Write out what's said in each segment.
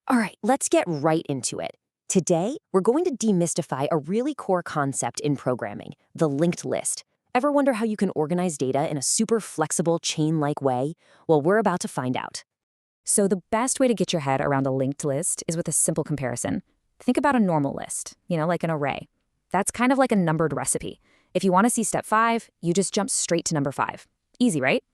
All right, let's get right into it. Today, we're going to demystify a really core concept in programming, the linked list. Ever wonder how you can organize data in a super flexible, chain-like way? Well, we're about to find out. So the best way to get your head around a linked list is with a simple comparison. Think about a normal list, like an array. That's kind of like a numbered recipe. If you want to see step 5, you just jump straight to number 5. Easy, right?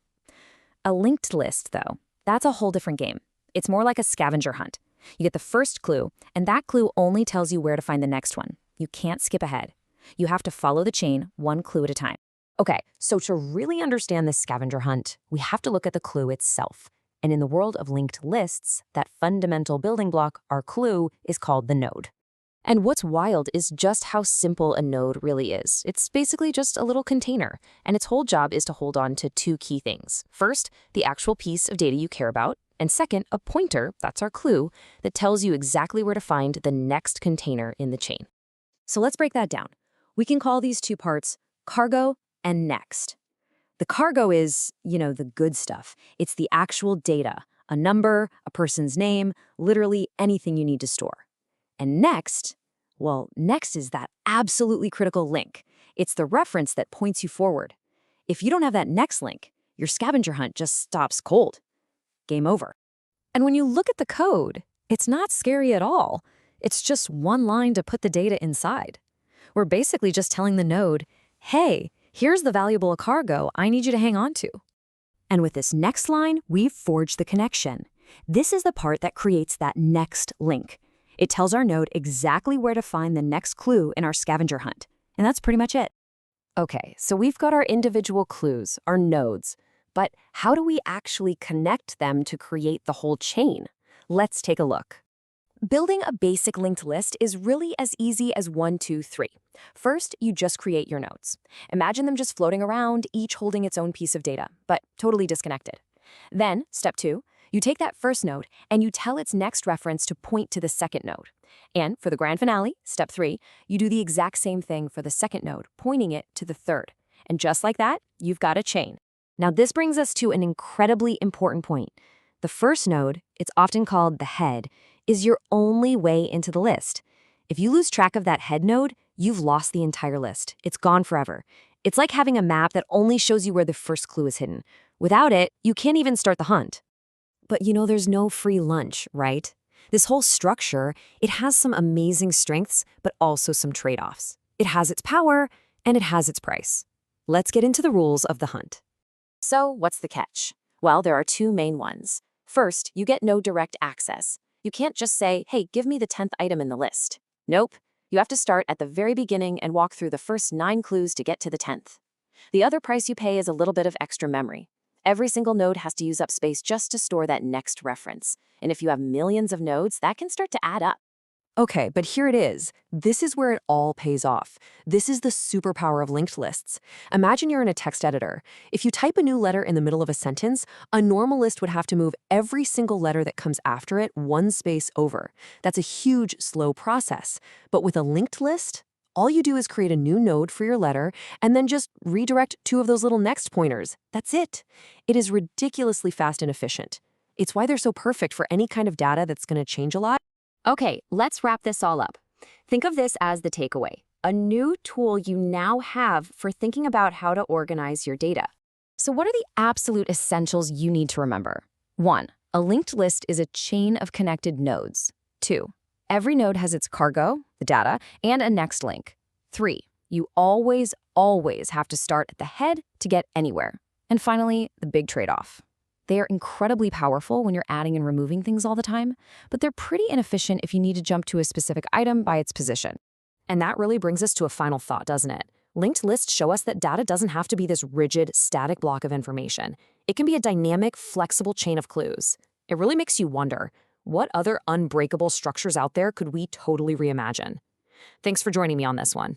A linked list, though, that's a whole different game. It's more like a scavenger hunt. You get the first clue, and that clue only tells you where to find the next one. You can't skip ahead. You have to follow the chain one clue at a time. Okay, so to really understand this scavenger hunt, we have to look at the clue itself. And in the world of linked lists, that fundamental building block, our clue, is called the node. And what's wild is just how simple a node really is. It's basically just a little container, and its whole job is to hold on to two key things. First, the actual piece of data you care about, and second, a pointer, that's our clue, that tells you exactly where to find the next container in the chain. So let's break that down. We can call these two parts cargo and next. The cargo is, the good stuff. It's the actual data, a number, a person's name, literally anything you need to store. And next, well, next is that absolutely critical link. It's the reference that points you forward. If you don't have that next link, your scavenger hunt just stops cold. Game over. And when you look at the code, it's not scary at all. It's just one line to put the data inside. We're basically just telling the node, hey, here's the valuable cargo I need you to hang on to. And with this next line, we've forged the connection. This is the part that creates that next link. It tells our node exactly where to find the next clue in our scavenger hunt. And that's pretty much it. Okay, so we've got our individual clues, our nodes. But how do we actually connect them to create the whole chain? Let's take a look. Building a basic linked list is really as easy as 1, 2, 3. First, you just create your nodes. Imagine them just floating around, each holding its own piece of data, but totally disconnected. Then, step 2, you take that first node and you tell its next reference to point to the second node. And for the grand finale, step 3, you do the exact same thing for the second node, pointing it to the third. And just like that, you've got a chain. Now, this brings us to an incredibly important point. The first node, it's often called the head, is your only way into the list. If you lose track of that head node, you've lost the entire list. It's gone forever. It's like having a map that only shows you where the first clue is hidden. Without it, you can't even start the hunt. But there's no free lunch, right? This whole structure, it has some amazing strengths, but also some trade-offs. It has its power, and it has its price. Let's get into the rules of the hunt. So, what's the catch? Well, there are two main ones. First, you get no direct access. You can't just say, hey, give me the 10th item in the list. Nope. You have to start at the very beginning and walk through the first 9 clues to get to the 10th. The other price you pay is a little bit of extra memory. Every single node has to use up space just to store that next reference. And if you have millions of nodes, that can start to add up. Okay, but here it is. This is where it all pays off. This is the superpower of linked lists. Imagine you're in a text editor. If you type a new letter in the middle of a sentence, a normal list would have to move every single letter that comes after it one space over. That's a huge, slow process. But with a linked list, all you do is create a new node for your letter and then just redirect 2 of those little next pointers. That's it. It is ridiculously fast and efficient. It's why they're so perfect for any kind of data that's going to change a lot. Okay, let's wrap this all up. Think of this as the takeaway, a new tool you now have for thinking about how to organize your data. So what are the absolute essentials you need to remember? 1, a linked list is a chain of connected nodes. 2, every node has its cargo, the data, and a next link. 3, you always have to start at the head to get anywhere. And finally, the big trade-off. They are incredibly powerful when you're adding and removing things all the time, but they're pretty inefficient if you need to jump to a specific item by its position. And that really brings us to a final thought, doesn't it? Linked lists show us that data doesn't have to be this rigid, static block of information. It can be a dynamic, flexible chain of clues. It really makes you wonder, what other unbreakable structures out there could we totally reimagine? Thanks for joining me on this one.